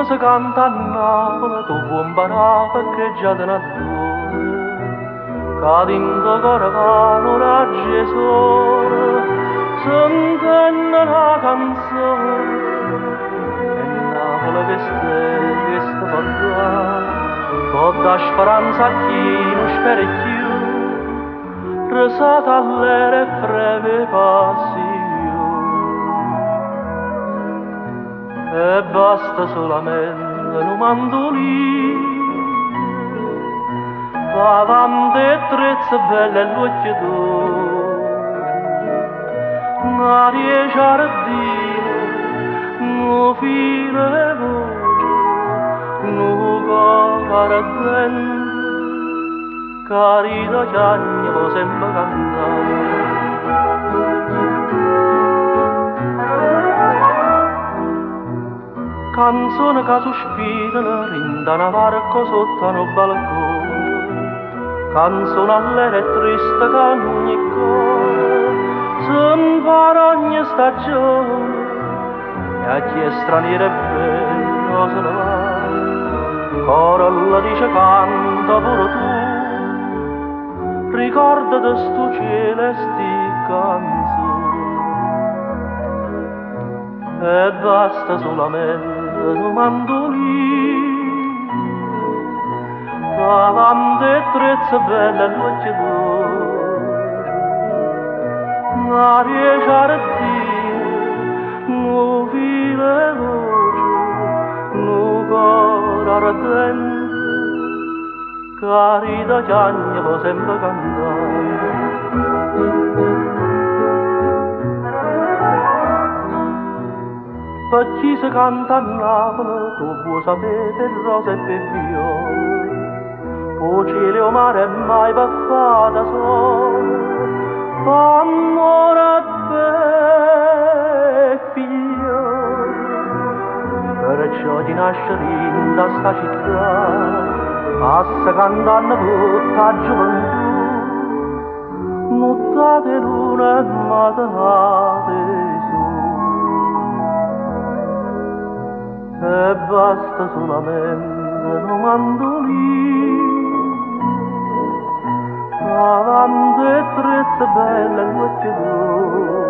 si canta a Napoli, tu vuoi imparare perché già te ne adoro. Cadendo cora vano raggi e sole, sentendo la canzone. E Napoli che sta parlando, con da speranza a chi non spera più, risata all'era e breve passione. E basta solamente un mandolino, davanti e trezze belle e l'occhio d'oro, non riesce a dire, non fila le voci, non cara dentro, carita chiagna può sempre cantare. Canzone che sospira, rinda una barca sotto un balcone, canzone all'era e triste che ogni cuore s'impara ogni stagione, e a chi è straniero e bello se ne va, cora la dice canta pure tu, ricordati sto cielo e sti canzoni, e basta solamente un mandolino, davanti e trezze belle e l'occhio d'oro, non riesce a dire, non fila le voci, non cora ardente, carita chiagna può sempre cantare. Per chi si canta a Napoli, tu vuoi sapere per rose e per viole, o cielo o mare mai per fare da sole, amore e figlioli. Perciò ti nasce in sta città, passa cantando tutta gioventù, nottate luna e mattinate. E basta solamente un mandolino, davanti e trezze belle e l'occhio d'oro,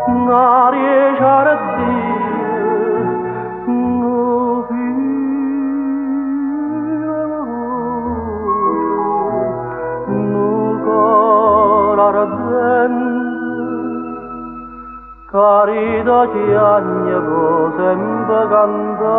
non riesce a dire, non fila, non cora ardente, carita chiagna può sempre cantare.